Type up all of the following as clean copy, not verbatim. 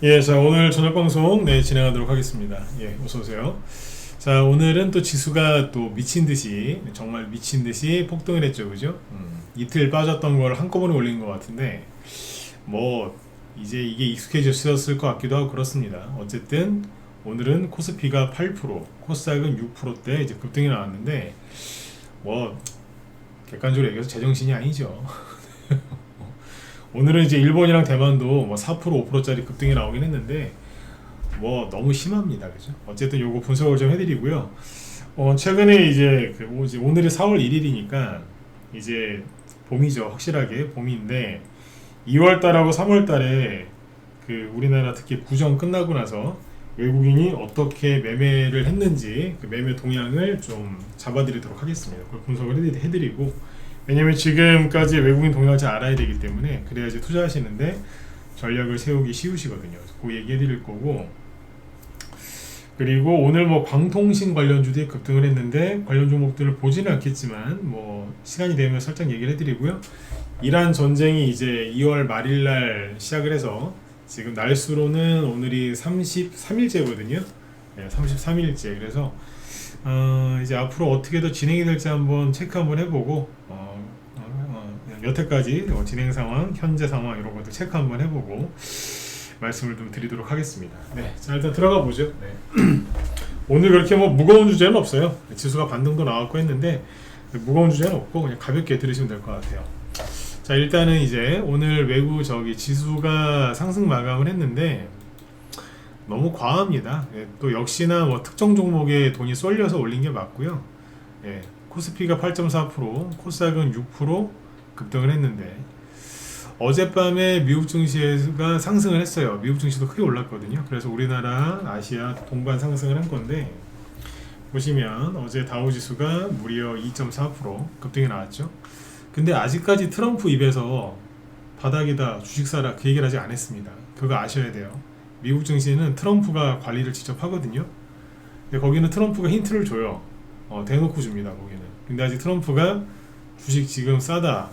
예, 자, 오늘 저녁 방송 진행하도록 하겠습니다. 예, 어서 오세요. 자, 오늘은 또 지수가 또 미친 듯이 정말 미친 듯이 폭등을 했죠, 그죠? 이틀 빠졌던 걸 한꺼번에 올린 것 같은데 뭐 이제 이게 익숙해졌을 것 같기도 하고 그렇습니다. 어쨌든 오늘은 코스피가 8%, 코스닥은 6%대 이제 급등이 나왔는데 뭐 객관적으로 얘기해서 제정신이 아니죠. 오늘은 이제 일본이랑 대만도 뭐 4%, 5%짜리 급등이 나오긴 했는데 뭐 너무 심합니다, 그죠? 어쨌든 요거 분석을 좀 해드리고요. 최근에 이제 오늘이 4월 1일이니까 이제 봄이죠, 확실하게 봄인데 2월달하고 3월달에 그 우리나라 특히 구정 끝나고 나서 외국인이 어떻게 매매를 했는지 그 매매 동향을 좀 잡아드리도록 하겠습니다. 그걸 분석을 해드리고, 왜냐면 지금까지 외국인 동향을 잘 알아야 되기 때문에 그래야지 투자하시는데 전략을 세우기 쉬우시거든요. 그 얘기 해드릴 거고, 그리고 오늘 뭐 방통신 관련주들이 급등을 했는데 관련 종목들을 보지는 않겠지만 뭐 시간이 되면 살짝 얘기를 해드리고요. 이란 전쟁이 이제 2월 말일날 시작을 해서 지금 날수로는 오늘이 33일째거든요. 네, 33일째. 그래서 이제 앞으로 어떻게 더 진행이 될지 한번 체크 한번 해보고 여태까지 진행 상황, 현재 상황 이런 것도 체크 한번 해보고 말씀을 좀 드리도록 하겠습니다. 네, 자 일단 들어가 보죠. 네. 오늘 그렇게 뭐 무거운 주제는 없어요. 지수가 반등도 나왔고 했는데 무거운 주제는 없고 그냥 가볍게 들으시면 될 것 같아요. 자 일단은 이제 오늘 외국 지수가 상승 마감을 했는데 너무 과합니다. 예, 또 역시나 뭐 특정 종목에 돈이 쏠려서 올린 게 맞고요. 예, 코스피가 8.4%, 코스닥은 6% 급등을 했는데 어젯밤에 미국 증시가 상승을 했어요. 미국 증시도 크게 올랐거든요. 그래서 우리나라, 아시아 동반 상승을 한 건데 보시면 어제 다우지수가 무려 2.4% 급등이 나왔죠. 근데 아직까지 트럼프 입에서 바닥이다, 주식 사라 그 얘기를 아직 안 했습니다. 그거 아셔야 돼요. 미국 증시는 트럼프가 관리를 직접 하거든요. 근데 거기는 트럼프가 힌트를 줘요. 대놓고 줍니다, 거기는. 근데 아직 트럼프가 주식 지금 싸다,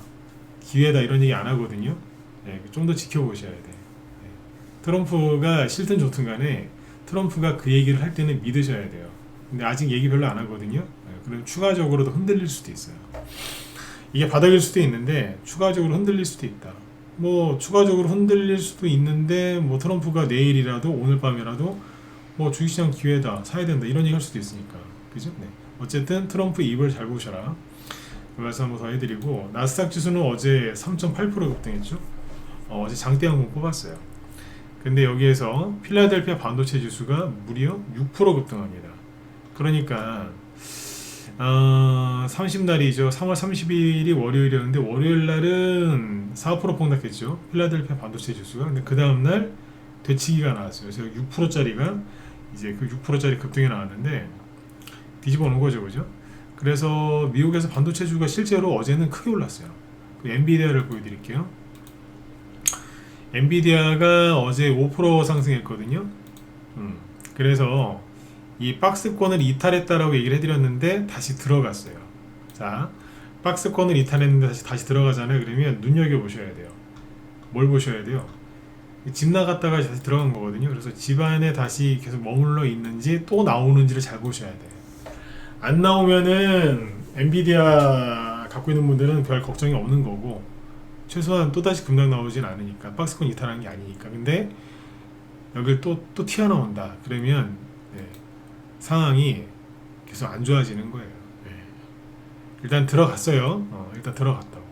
기회다 이런 얘기 안 하거든요. 네, 좀 더 지켜보셔야 돼. 네. 트럼프가 싫든 좋든 간에 트럼프가 그 얘기를 할 때는 믿으셔야 돼요. 근데 아직 얘기 별로 안 하거든요. 네, 그럼 추가적으로도 흔들릴 수도 있어요. 이게 바닥일 수도 있는데 추가적으로 흔들릴 수도 있다. 뭐 추가적으로 흔들릴 수도 있는데 뭐 트럼프가 내일이라도 오늘 밤이라도 뭐 주식시장 기회다, 사야 된다 이런 얘기 할 수도 있으니까, 그죠? 네. 어쨌든 트럼프 입을 잘 보셔라. 그 말씀 한번 더 해드리고, 나스닥 지수는 어제 3.8% 급등했죠. 어제 장대 한번 뽑았어요. 근데 여기에서 필라델피아 반도체 지수가 무려 6% 급등합니다. 그러니까 30날이죠. 3월 30일이 월요일이었는데 월요일날은 4% 폭락했죠. 필라델피아 반도체 지수가. 근데 그 다음날 되치기가 나왔어요. 그래서 6%짜리가 이제 그 6%짜리 급등이 나왔는데 뒤집어 놓은 거죠, 그죠? 그래서 미국에서 반도체주가 실제로 어제는 크게 올랐어요. 그 엔비디아를 보여드릴게요. 엔비디아가 어제 5% 상승했거든요. 그래서 이 박스권을 이탈했다라고 얘기를 해드렸는데 다시 들어갔어요. 자, 박스권을 이탈했는데 다시 들어가잖아요. 그러면 눈여겨보셔야 돼요. 뭘 보셔야 돼요? 집 나갔다가 다시 들어간 거거든요. 그래서 집 안에 다시 계속 머물러 있는지 또 나오는지를 잘 보셔야 돼요. 안 나오면은 엔비디아 갖고 있는 분들은 별 걱정이 없는 거고, 최소한 또다시 급락 나오진 않으니까, 박스권 이탈하는 게 아니니까. 근데 여길 또 튀어나온다 그러면 상황이 계속 안 좋아지는 거예요. 일단 들어갔어요. 일단 들어갔다고.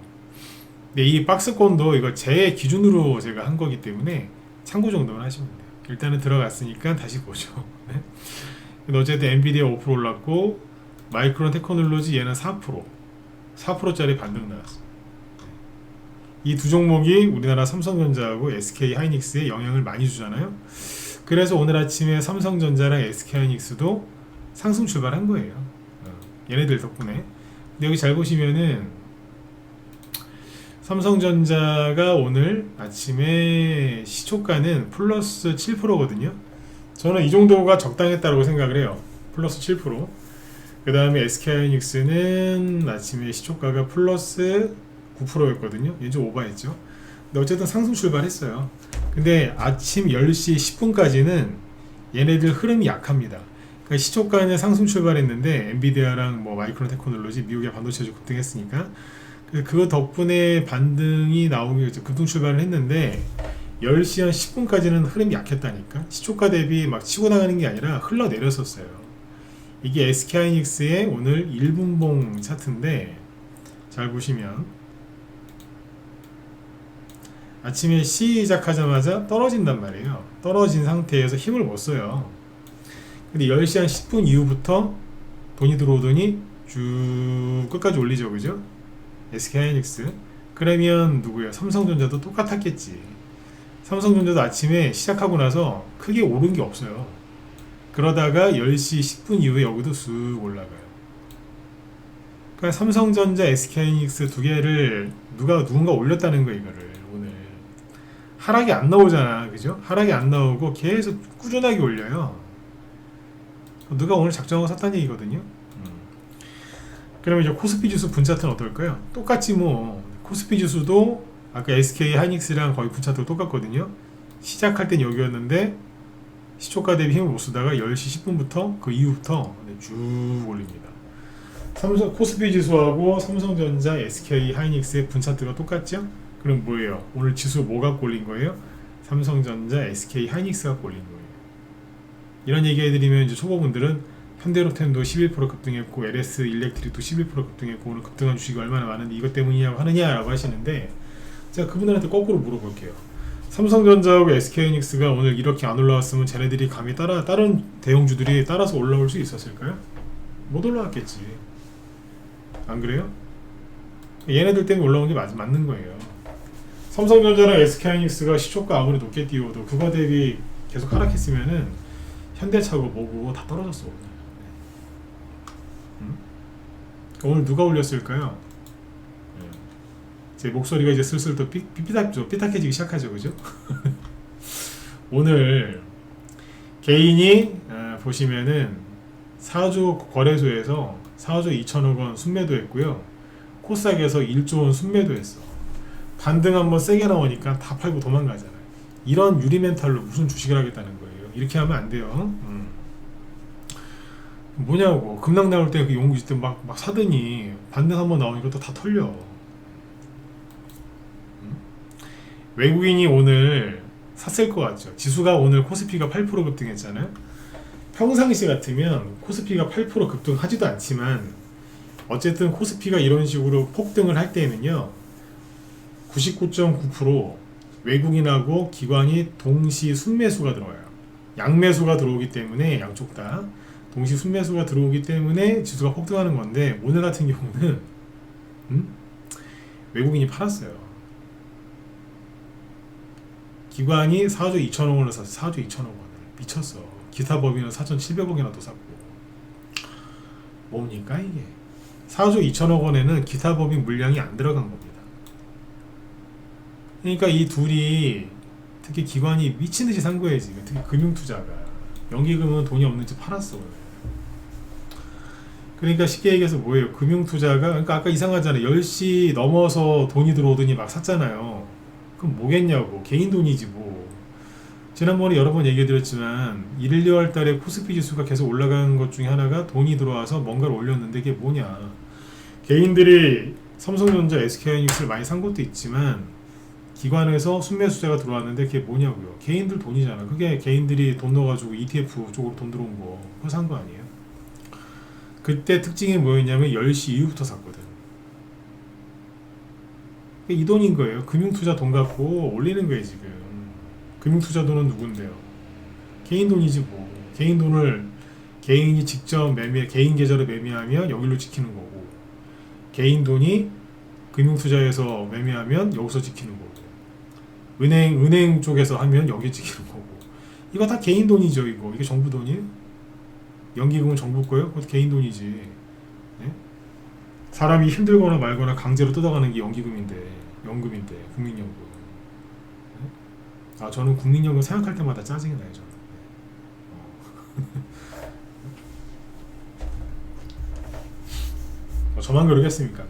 근데 이 박스권도 이거 제 기준으로 제가 한 거기 때문에 참고 정도만 하시면 돼요. 일단은 들어갔으니까 다시 보죠. 근데 어쨌든 엔비디아 5% 올랐고, 마이크론 테크놀로지 얘는 4%짜리 반등 나왔어요. 이 두 종목이 우리나라 삼성전자하고 SK 하이닉스에 영향을 많이 주잖아요. 그래서 오늘 아침에 삼성전자랑 SK 하이닉스도 상승 출발한 거예요. 얘네들 덕분에. 근데 여기 잘 보시면은 삼성전자가 오늘 아침에 시초가는 플러스 7%거든요. 저는 이 정도가 적당했다고 생각을 해요. 플러스 7%. 그 다음에 SK하이닉스는 아침에 시초가가 플러스 9%였거든요. 얘 좀 오버했죠. 근데 어쨌든 상승 출발했어요. 근데 아침 10시 10분까지는 얘네들 흐름이 약합니다. 그러니까 시초가는 상승 출발했는데 엔비디아랑 뭐 마이크론 테크놀로지 미국의 반도체주 급등했으니까 그거 덕분에 반등이 나오기 급등 출발을 했는데 10시 한 10분까지는 흐름이 약했다니까. 시초가 대비 막 치고 나가는 게 아니라 흘러내렸었어요. 이게 SK하이닉스의 오늘 1분봉 차트인데 잘 보시면 아침에 시작하자마자 떨어진단 말이에요. 떨어진 상태에서 힘을 못 써요. 근데 10시 한 10분 이후부터 돈이 들어오더니 쭉 끝까지 올리죠, 그죠? SK하이닉스. 그러면 누구야? 삼성전자도 똑같았겠지. 삼성전자도 아침에 시작하고 나서 크게 오른 게 없어요. 그러다가 10시 10분 이후에 여기도 쑥 올라가요. 그러니까 삼성전자, SK하이닉스 두 개를 누군가 올렸다는 거예요, 이거를. 오늘 하락이 안 나오잖아, 그죠? 하락이 안 나오고 계속 꾸준하게 올려요. 누가 오늘 작정하고 샀다는 얘기거든요. 그러면 이제 코스피 지수 분차트는 어떨까요? 똑같지 뭐. 코스피 지수도 아까 SK 하이닉스랑 거의 분차트가 똑같거든요. 시작할 땐 여기였는데 시초가 대비 힘을 못 쓰다가 10시 10분부터 그 이후부터 쭉 올립니다. 코스피 지수하고 삼성전자, SK 하이닉스의 분차트가 똑같죠? 그럼 뭐예요? 오늘 지수 뭐가 올린 거예요? 삼성전자, SK 하이닉스가 올린 거예요. 이런 얘기 해드리면 이제 초보분들은 현대로템도 11% 급등했고 LS 일렉트릭도 11% 급등했고 오늘 급등한 주식이 얼마나 많은데 이것 때문이냐고 하느냐라고 하시는데 제가 그분들한테 거꾸로 물어볼게요. 삼성전자하고 SK하이닉스가 오늘 이렇게 안 올라왔으면 쟤네들이 감히 다른 대형주들이 따라서 올라올 수 있었을까요? 못 올라왔겠지. 안 그래요? 얘네들 때문에 올라온 게 맞는 거예요. 삼성전자랑 SK하이닉스가 시초가 아무리 높게 띄워도 그거 대비 계속 하락했으면은 현대차고 뭐고 다 떨어졌어. 오늘 누가 올렸을까요? 제 목소리가 이제 슬슬 또 삐딱해지기 시작하죠, 그죠? 오늘 개인이 보시면은 사주 거래소에서 4조 2천억 원 순매도했고요. 코스닥에서 1조 원 순매도했어. 반등 한번 세게 나오니까 다 팔고 도망가잖아요. 이런 유리 멘탈로 무슨 주식을 하겠다는 거예요. 이렇게 하면 안 돼요. 뭐냐고. 급락 나올 때 그 용기 있을 때 막 사더니 반등 한번 나오니까 또 다 털려. 외국인이 오늘 샀을 것 같죠. 지수가 오늘 코스피가 8% 급등했잖아요. 평상시 같으면 코스피가 8% 급등하지도 않지만 어쨌든 코스피가 이런 식으로 폭등을 할 때는요 99.9% 외국인하고 기관이 동시 순매수가 들어와요. 양매수가 들어오기 때문에 양쪽 다 동시 순매수가 들어오기 때문에 지수가 폭등하는 건데 오늘 같은 경우는 외국인이 팔았어요. 기관이 4조 2천억 원을 샀어. 4조 2천억 원을. 미쳤어. 기타 법인은 4,700억이나 또 샀고. 뭡니까 이게. 4조 2천억 원에는 기타 법인 물량이 안 들어간 겁니다. 그러니까 이 둘이 특히 기관이 미친듯이 산 거예요 지금. 특히 금융투자가. 연기금은 돈이 없는지 팔았어. 그러니까 쉽게 얘기해서 뭐예요. 금융투자가 그러니까 아까 이상하잖아요. 10시 넘어서 돈이 들어오더니 막 샀잖아요. 그럼 뭐겠냐고. 개인 돈이지 뭐. 지난번에 여러 번 얘기 드렸지만 1, 2월 달에 코스피 지수가 계속 올라가는 것 중에 하나가 돈이 들어와서 뭔가를 올렸는데 그게 뭐냐. 개인들이 삼성전자, SK하이닉스를 많이 산 것도 있지만 기관에서 순매수자가 들어왔는데 그게 뭐냐고요. 개인들 돈이잖아. 그게 개인들이 돈 넣어가지고 ETF 쪽으로 돈 들어온 거 그거 산 거 아니에요. 그때 특징이 뭐였냐면 10시 이후부터 샀거든. 이 돈인 거예요. 금융투자 돈 갖고 올리는 거예요 지금. 금융투자 돈은 누군데요? 개인 돈이지 뭐. 개인 돈을 개인이 직접 개인 계좌로 매매하면 여기로 지키는 거고 개인 돈이 금융투자에서 매매하면 여기서 지키는 거고 은행 쪽에서 하면 여기 지키는 거고 이거 다 개인 돈이죠. 이게 정부 돈이에요? 연기금은 정부 거예요? 그것도 개인 돈이지. 네? 사람이 힘들거나 말거나 강제로 뜯어가는 게 연기금인데 연금인데 국민연금. 네? 저는 국민연금 생각할 때마다 짜증이 나요. 저는. 저만 그러겠습니까?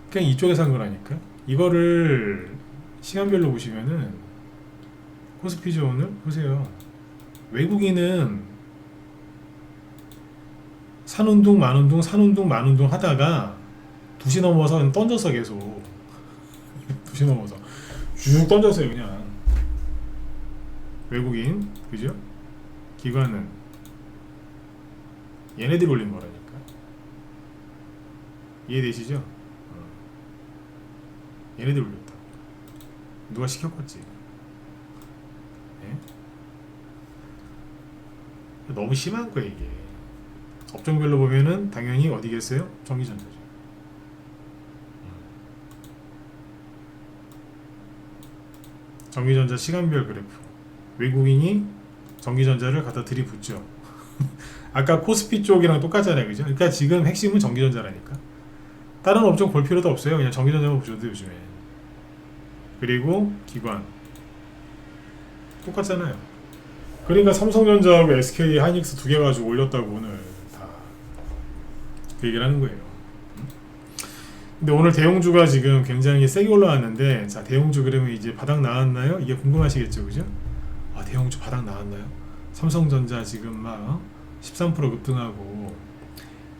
그냥 이쪽에 산 거라니까. 이거를 시간별로 보시면은 코스피죠. 오늘 보세요. 외국인은 산운동 만운동 산운동 만운동 하다가 2시 넘어서 그냥 던졌어. 계속 2시 넘어서 쭉 던졌어요 그냥. 외국인 그죠? 기관은 얘네들이 올린 거라니까. 이해되시죠? 얘네들이 올렸다. 누가 시켰겠지. 네? 너무 심한 거야 이게. 업종별로 보면은 당연히 어디겠어요? 전기전자죠. 전기전자 시간별 그래프. 외국인이 전기전자를 갖다 들이붓죠. 아까 코스피 쪽이랑 똑같잖아요, 그죠? 그러니까 지금 핵심은 전기전자라니까. 다른 업종 볼 필요도 없어요. 그냥 전기전자만 보셔도 요즘에. 그리고 기관 똑같잖아요. 그러니까 삼성전자하고 SK 하이닉스 두 개 가지고 올렸다고 오늘 다 그 얘기를 하는 거예요. 근데 오늘 대형주가 지금 굉장히 세게 올라왔는데, 자 대형주 그러면 이제 바닥 나왔나요? 이게 궁금하시겠죠, 그죠? 아 대형주 바닥 나왔나요? 삼성전자 지금 막 13% 급등하고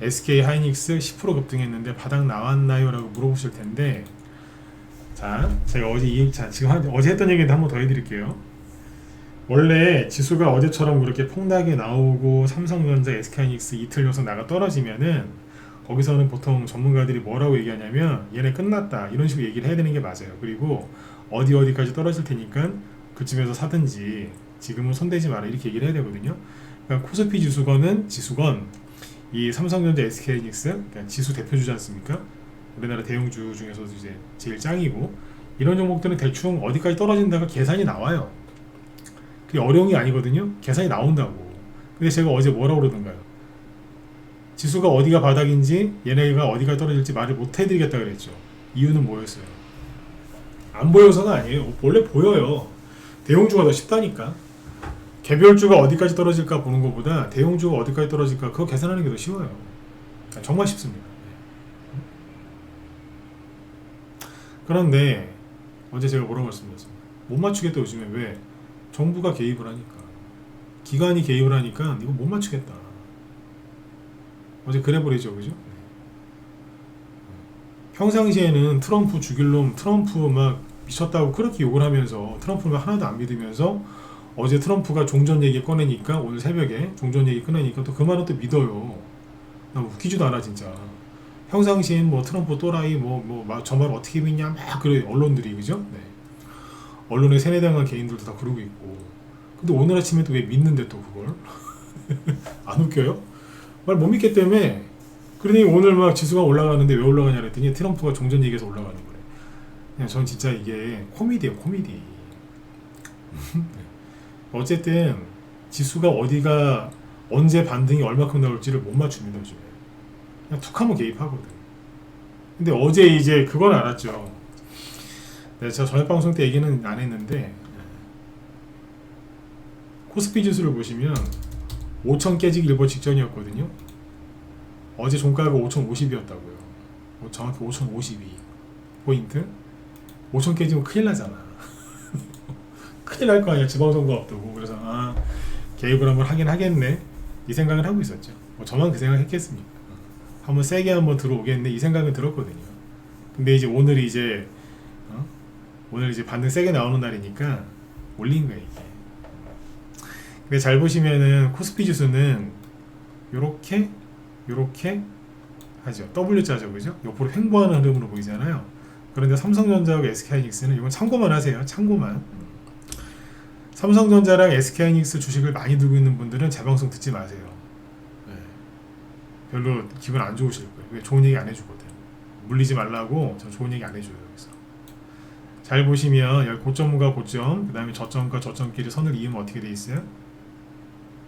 SK 하이닉스 10% 급등했는데 바닥 나왔나요? 라고 물어보실 텐데, 자 제가 지금 어제 했던 얘기인데 한 번 더 해드릴게요. 원래 지수가 어제처럼 그렇게 폭락이 나오고 삼성전자, SK하이닉스 이틀 연속 나가 떨어지면은 거기서는 보통 전문가들이 뭐라고 얘기하냐면 얘네 끝났다 이런 식으로 얘기를 해야 되는 게 맞아요. 그리고 어디까지 떨어질 테니까 그쯤에서 사든지 지금은 손대지 마라 이렇게 얘기를 해야 되거든요. 그러니까 코스피 지수건 이 삼성전자, SK하이닉스 그러니까 지수 대표주지 않습니까? 우리나라 대형주 중에서도 이제 제일 짱이고, 이런 종목들은 대충 어디까지 떨어진다가 계산이 나와요. 그게 어려운 게 아니거든요. 계산이 나온다고. 근데 제가 어제 뭐라고 그러던가요? 지수가 어디가 바닥인지 얘네가 어디가 떨어질지 말을 못 해드리겠다 그랬죠. 이유는 뭐였어요? 안 보여서가 아니에요. 원래 보여요. 대형주가 더 쉽다니까. 개별주가 어디까지 떨어질까 보는 것보다 대형주가 어디까지 떨어질까 그거 계산하는 게 더 쉬워요. 정말 쉽습니다. 그런데 어제 제가 뭐라고 말씀드렸습니까? 못 맞추겠다. 요즘에 왜? 정부가 개입을 하니까, 기관이 개입을 하니까 이거 못 맞추겠다. 어제 그래버리죠, 그죠? 평상시에는 트럼프 죽일 놈, 트럼프 막 미쳤다고 그렇게 욕을 하면서 트럼프를 하나도 안 믿으면서, 어제 트럼프가 종전 얘기 꺼내니까 오늘 새벽에 종전 얘기 꺼내니까 또 그 말은 또 믿어요. 나 웃기지도 않아 진짜. 평상시엔 뭐 트럼프 또라이 저 말 어떻게 믿냐 막 그래 언론들이, 그죠? 네. 언론에 세뇌당한 개인들도 다 그러고 있고. 근데 오늘 아침에 또 왜 믿는데 또 그걸 안 웃겨요? 말 못 믿기 때문에. 그러니 오늘 막 지수가 올라가는데 왜 올라가냐 그랬더니 트럼프가 종전 얘기해서 올라가는 거래. 그냥 전 진짜 이게 코미디예요, 코미디. 어쨌든 지수가 어디가 언제 반등이 얼마큼 나올지를 못 맞춥니다 요즘에. 그냥 툭 하면 개입하거든. 근데 어제 이제 그건 알았죠. 네, 제가 저녁 방송 때 얘기는 안 했는데, 코스피 지수를 보시면 5,000 깨지기 일보 직전이었거든요. 어제 종가가 5,050이었다고요. 정확히 5,052 포인트. 5,000 깨지면 큰일 나잖아. 큰일 날 거 아니야. 지방선거 앞두고. 그래서 개입을 한번 하긴 하겠네 이 생각을 하고 있었죠. 저만 그 생각 했겠습니까? 한번 세게 한번 들어오겠네 이 생각은 들었거든요. 근데 이제 오늘 이제 반등 세게 나오는 날이니까 올린 거예요 이게. 근데 잘 보시면은 코스피 지수는 요렇게 하죠. W자죠, 그죠? 옆으로 횡보하는 흐름으로 보이잖아요. 그런데 삼성전자하고 SK하이닉스는 이건 참고만 하세요. 참고만. 삼성전자랑 SK하이닉스 주식을 많이 들고 있는 분들은 제 방송 듣지 마세요. 네. 별로 기분 안 좋으실 거예요. 왜? 좋은 얘기 안 해주거든. 물리지 말라고 저 좋은 얘기 안 해줘요. 여기서 잘 보시면 여기 고점과 고점, 그 다음에 저점과 저점끼리 선을 이으면 어떻게 돼 있어요?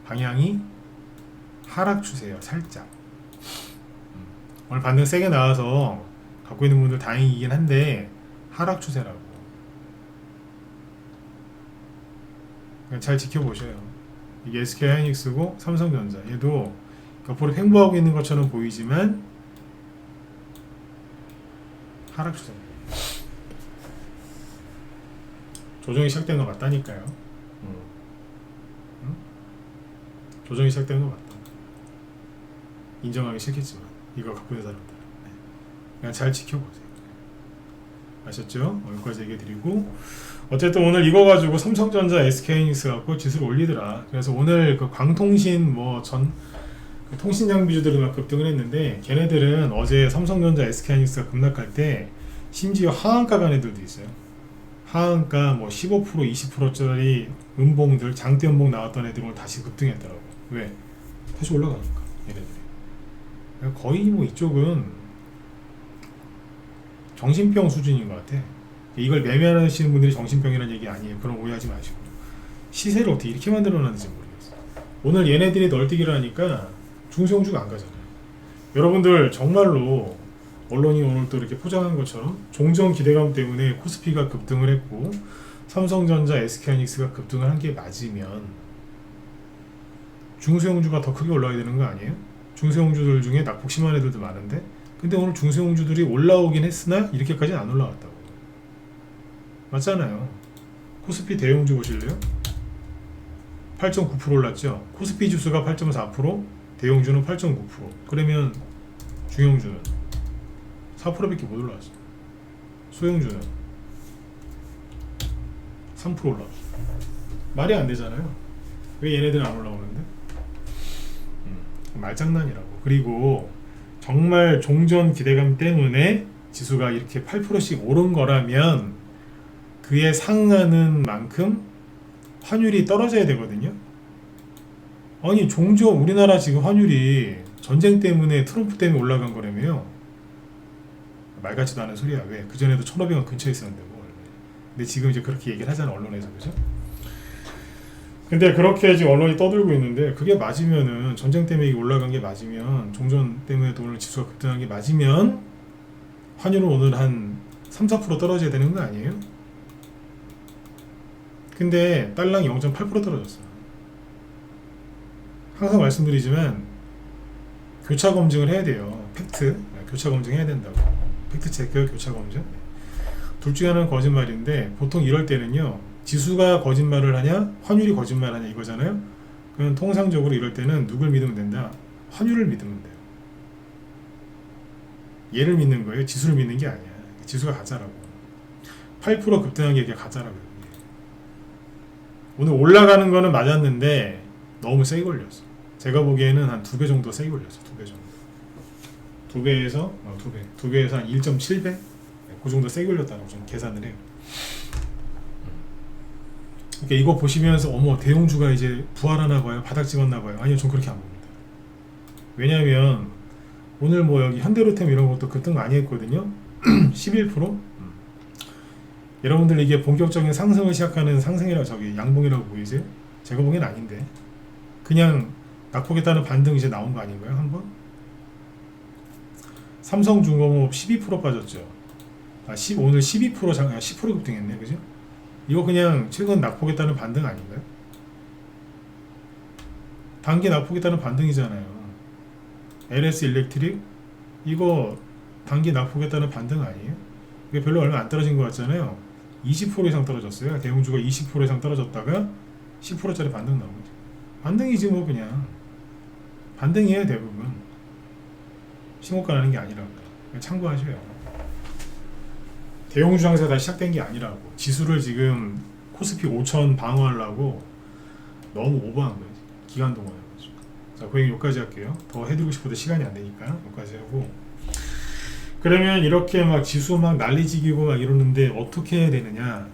방향이 하락 추세예요. 살짝. 오늘 반등 세게 나와서 갖고 있는 분들 다행이긴 한데 하락 추세라고. 잘 지켜보셔요. 이게 SK하이닉스고 삼성전자, 얘도 옆으로 횡보하고 있는 것처럼 보이지만 하락 추세입니다. 조정이 시작된 거 맞다니까요. 응? 조정이 시작된 거 맞다. 인정하기 싫겠지만 이거 갖고 있는 사람들 그냥 잘 지켜보세요. 아셨죠? 여기까지 얘기 드리고 어쨌든 오늘 이거 가지고 삼성전자, SK하이닉스 갖고 지수를 올리더라. 그래서 오늘 그 광통신 그 통신 장비주들이 막 급등을 했는데 걔네들은 어제 삼성전자, SK하이닉스가 급락할 때 심지어 하한가 간 애들도 있어요. 하한가 뭐 15%, 20%짜리 음봉들, 장대 음봉 나왔던 애들이 오늘 다시 급등했더라고. 왜? 다시 올라가니까 얘네들이. 거의 뭐 이쪽은 정신병 수준인 것 같아. 이걸 매매하시는 분들이 정신병이라는 얘기 아니에요. 그럼 오해하지 마시고. 시세를 어떻게 이렇게 만들어놨는지 모르겠어. 오늘 얘네들이 널뛰기를 하니까 중소형주가 안 가잖아요. 여러분들 정말로 언론이 오늘 또 이렇게 포장한 것처럼 종전 기대감 때문에 코스피가 급등을 했고 삼성전자, SK하이닉스가 급등을 한 게 맞으면 중소형주가 더 크게 올라가야 되는 거 아니에요? 중소형주들 중에 낙폭 심한 애들도 많은데 근데 오늘 중소형주들이 올라오긴 했으나 이렇게까지는 안 올라갔다고. 맞잖아요. 코스피 대형주 보실래요? 8.9% 올랐죠. 코스피 지수가 8.4%, 대형주는 8.9%. 그러면 중형주는 4%밖에 못 올라왔어. 소형주는 3% 올라왔어. 말이 안 되잖아요. 왜 얘네들은 안 올라오는데? 말장난이라고. 그리고 정말 종전 기대감 때문에 지수가 이렇게 8%씩 오른 거라면 그에 상응하는 만큼 환율이 떨어져야 되거든요. 아니 종전 우리나라 지금 환율이 전쟁 때문에 트럼프 때문에 올라간 거라며요. 말 같지도 않은 소리야. 왜? 그전에도 1,500원 근처에 있었는데 뭐. 근데 지금 이제 그렇게 얘기를 하잖아 언론에서. 그죠? 근데 그렇게 지금 언론이 떠들고 있는데 그게 맞으면은 전쟁 때문에 올라간 게 맞으면 종전 때문에 오늘 지수가 급등한 게 맞으면 환율은 오늘 한 3, 4% 떨어져야 되는 거 아니에요? 근데 달러가 0.8% 떨어졌어. 항상 말씀드리지만 교차 검증을 해야 돼요. 팩트 교차 검증해야 된다고. 팩트 체크 교차 검증. 둘 중에 하나는 거짓말인데 보통 이럴 때는요. 지수가 거짓말을 하냐 환율이 거짓말하냐 이거잖아요. 그럼 통상적으로 이럴 때는 누굴 믿으면 된다? 환율을 믿으면 돼요. 얘를 믿는 거예요. 지수를 믿는 게 아니야. 지수가 가짜라고. 8% 급등한 게 가짜라고요. 오늘 올라가는 거는 맞았는데 너무 세게 걸렸어. 제가 보기에는 한 2배 정도 세게 걸렸어. 2배 정도. 2배에서 2배에서 한 1.7배? 그 정도 세게 걸렸다고 좀 계산을 해요. 그러니까 이거 보시면서 어머 대형주가 이제 부활하나 봐요. 바닥 찍었나 봐요. 아니요, 전 그렇게 안 봅니다. 왜냐하면 오늘 뭐 여기 현대로템 이런 것도 급등 많이 했거든요. 11%? 여러분들 이게 본격적인 상승을 시작하는 상승이라고 저기 양봉이라고 보이세요? 제가 보기엔 아닌데 그냥 낙폭에 따른 반등 이제 나온 거 아닌가요? 한번? 삼성중공업 12% 빠졌죠. 오늘 12% 10% 급등했네. 그죠? 이거 그냥 최근 낙폭에 따른 반등 아닌가요? 단기 낙폭에 따른 반등이잖아요. LS 일렉트릭 이거 단기 낙폭에 따른 반등 아니에요? 이게 별로 얼마 안 떨어진 것 같잖아요. 20% 이상 떨어졌어요. 대형주가 20% 이상 떨어졌다가 10%짜리 반등 나온 거죠. 반등이지 뭐. 그냥 반등이에요 대부분. 신고가 나는 게 아니라고. 참고하셔요. 대형주 장세가 다시 시작된 게 아니라고. 지수를 지금 코스피 5천 방어하려고 너무 오버한 거예요. 기간 동안에. 자, 그 얘기 여기까지 할게요. 더 해드리고 싶어도 시간이 안 되니까 여기까지 하고. 그러면 이렇게 막 지수 막 난리지기고 막 이러는데 어떻게 해야 되느냐?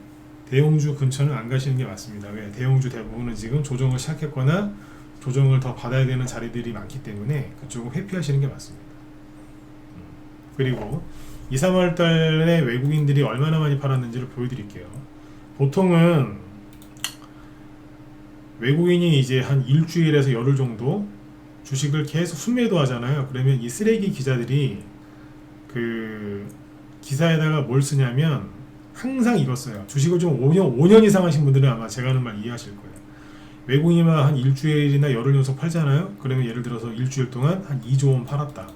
대형주 근처는 안 가시는 게 맞습니다. 왜? 대형주 대부분은 지금 조정을 시작했거나 조정을 더 받아야 되는 자리들이 많기 때문에 그쪽은 회피하시는 게 맞습니다. 그리고 2, 3월 달에 외국인들이 얼마나 많이 팔았는지를 보여드릴게요. 보통은 외국인이 이제 한 일주일에서 열흘 정도 주식을 계속 순매도 하잖아요. 그러면 이 쓰레기 기자들이 그 기사에다가 뭘 쓰냐면 항상 이거 써요. 주식을 좀 5년 이상 하신 분들은 아마 제가 하는 말 이해하실 거예요. 외국인이만 한 일주일이나 열흘 연속 팔잖아요. 그러면 예를 들어서 일주일 동안 한 2조 원 팔았다.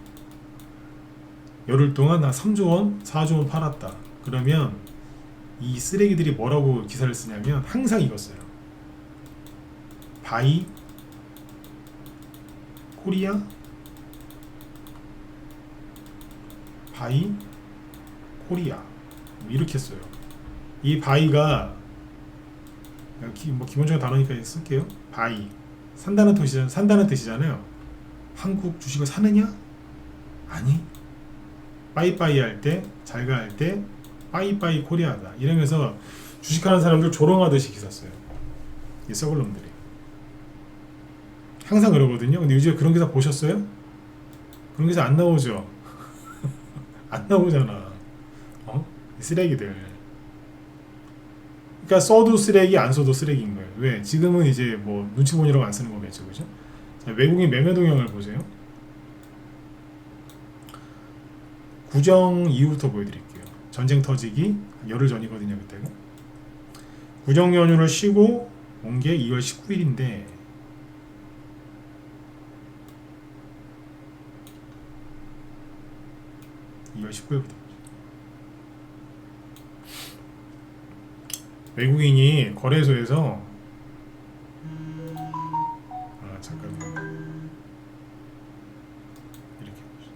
열흘 동안 한 3조 원, 4조 원 팔았다. 그러면 이 쓰레기들이 뭐라고 기사를 쓰냐면 항상 이거 써요. 바이 코리아, 바이 코리아 뭐 이렇게 써요. 이 바이가 뭐 기본적인 단어니까 쓸게요. 바이 산다는 뜻이잖아요. 한국 주식을 사느냐? 아니. 빠이빠이 할 때, 잘가 할 때 빠이빠이 코리아다 이러면서 주식하는 사람들 조롱하듯이 기사 써요. 이 썩을 놈들이 항상 그러거든요. 근데 요즘에 그런 기사 보셨어요? 그런 기사 안 나오죠? 안 나오잖아. 이 쓰레기들. 그러니까 써도 쓰레기, 안 써도 쓰레기인 거예요. 왜? 지금은 이제 뭐 눈치 보느라고 안 쓰는 거겠죠, 그죠? 자, 외국인 매매 동향을 보세요. 구정 이후부터 보여드릴게요. 전쟁 터지기 열흘 전이거든요, 그때가. 구정 연휴를 쉬고 온 게 2월 19일인데 외국인이 거래소에서 잠깐만 이렇게 보세요.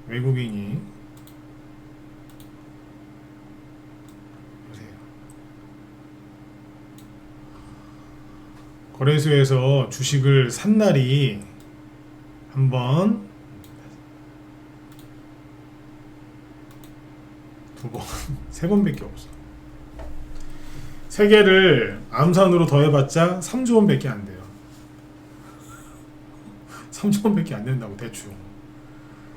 외국인이 보세요. 거래소에서 주식을 산 날이 한번, 두 번, 세 번밖에 없어. 세 개를 암산으로 더해봤자 3조 원밖에 안 돼요. 3조 원밖에 안 된다고 대충.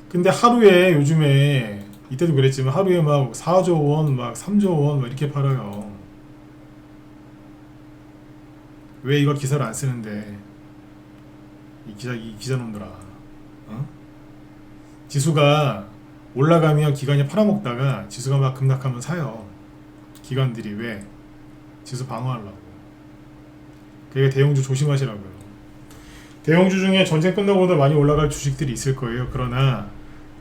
근데 하루에 요즘에 이때도 그랬지만 하루에 막 4조 원, 막 3조 원 막 이렇게 팔아요. 왜 이걸 기사를 안 쓰는데? 이 기자놈들아. 지수가 올라가면 기관이 팔아먹다가 지수가 막 급락하면 사요. 기관들이 왜? 지수 방어하려고. 그게 대형주 조심하시라고요. 대형주 중에 전쟁 끝나고도 많이 올라갈 주식들이 있을 거예요. 그러나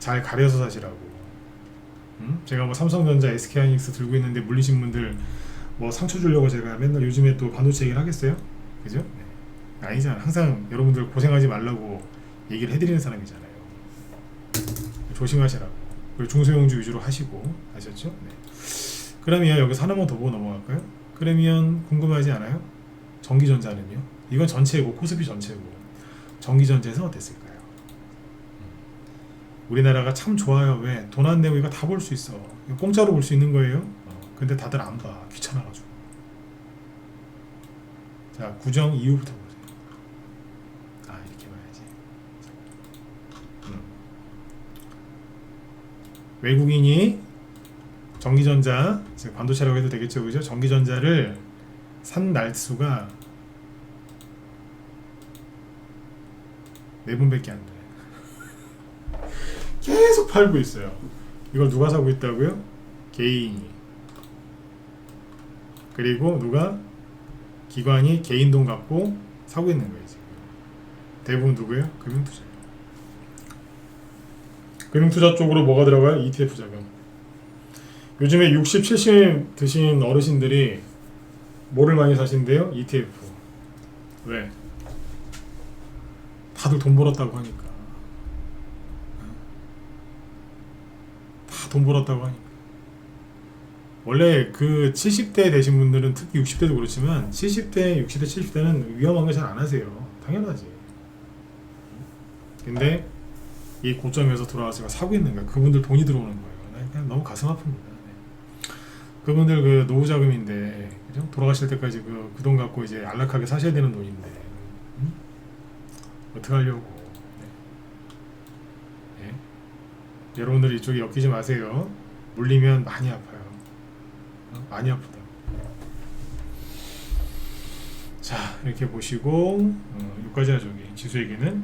잘 가려서 사시라고. 제가 뭐 삼성전자, SK하이닉스 들고 있는데 물리신 분들 뭐 상처 주려고 제가 맨날 요즘에 또 반도체 얘기를 하겠어요? 그죠? 네. 아니잖아. 항상 여러분들 고생하지 말라고 얘기를 해드리는 사람이잖아요. 조심하시라고. 그리고 중소형주 위주로 하시고. 아셨죠? 네. 그러면 여기서 하나만 더 보고 넘어갈까요? 그러면 궁금하지 않아요? 전기전자는요? 이건 전체고 코스피 전체고 전기전자에서 어땠을까요? 우리나라가 참 좋아요. 왜? 돈 안 내고 이거 다 볼 수 있어. 이거 공짜로 볼 수 있는 거예요. 근데 다들 안 봐. 귀찮아가지고. 자, 구정 이후부터 보세요. 이렇게 봐야지. 외국인이 전기전자, 즉 반도체라고 해도 되겠죠, 그죠? 전기전자를 산 날수가 4분밖에 안 돼. 계속 팔고 있어요. 이걸 누가 사고 있다고요? 개인이. 그리고 누가? 기관이 개인 돈 갖고 사고 있는 거예요, 지금. 대부분 누구예요? 금융투자. 금융투자 쪽으로 뭐가 들어가요? ETF 자금. 요즘에 60, 70 드신 어르신들이 뭐를 많이 사신대요? ETF. 왜? 다들 돈 벌었다고 하니까. 다 돈 벌었다고 하니까. 원래 그 70대 되신 분들은 특히 60대도 그렇지만 70대, 60대, 70대는 위험한 거 잘 안 하세요. 당연하지. 근데 이 고점에서 돌아와서 사고 있는 거야. 그분들 돈이 들어오는 거예요. 그냥 너무 가슴 아픕니다. 네. 그분들 그 노후 자금인데, 그죠? 돌아가실 때까지 그 돈 갖고 이제 안락하게 사셔야 되는 돈인데, 어떻게 하려고? 네. 네. 여러분들 이쪽에 엮이지 마세요. 물리면 많이 아파요. 많이 아프다. 자, 이렇게 보시고 여기까지나 저기 지수 얘기는.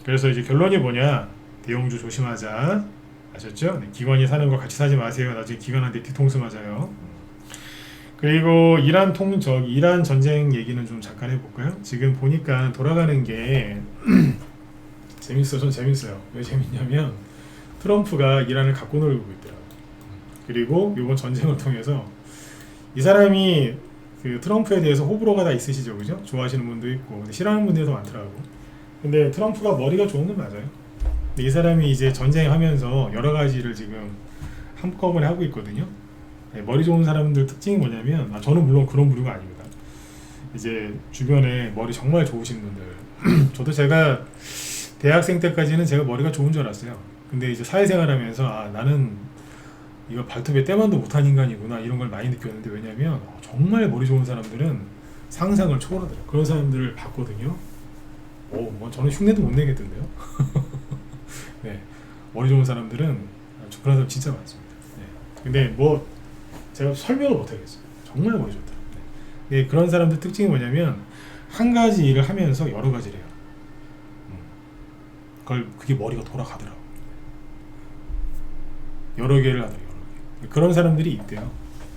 그래서 이제 결론이 뭐냐? 대형주 조심하자. 아셨죠? 네, 기관이 사는 거 같이 사지 마세요. 나중에 기관한테 뒤통수 맞아요. 그리고 이란 전쟁 얘기는 좀 잠깐 해볼까요? 지금 보니까 돌아가는 게 재밌어. 전 재밌어요. 왜 재밌냐면 트럼프가 이란을 갖고 놀고 있더라고요. 그리고 이번 전쟁을 통해서 이 사람이 그 트럼프에 대해서 호불호가 다 있으시죠, 그죠? 좋아하시는 분도 있고 근데 싫어하는 분들도 많더라고. 근데 트럼프가 머리가 좋은 건 맞아요. 근데 이 사람이 이제 전쟁하면서 여러 가지를 지금 한꺼번에 하고 있거든요. 네, 머리 좋은 사람들 특징이 뭐냐면, 저는 물론 그런 부류가 아닙니다. 이제 주변에 머리 정말 좋으신 분들 저도 제가 대학생 때까지는 제가 머리가 좋은 줄 알았어요. 근데 이제 사회생활하면서 나는 이거 발톱에 때만도 못한 인간이구나 이런 걸 많이 느꼈는데, 왜냐면 정말 머리 좋은 사람들은 상상을 초월하더라고요. 그런 사람들을 봤거든요. 뭐 저는 흉내도 못 내겠던데요. 네, 머리 좋은 사람들은 그런 사람 진짜 많습니다. 네. 근데 뭐 제가 설명을 못 하겠어요. 정말 머리 좋다. 네. 네, 그런 사람들 특징이 뭐냐면 한 가지 일을 하면서 여러 가지를 해요. 그게 머리가 돌아가더라고. 여러 개를 하더라고요. 그런 사람들이 있대요.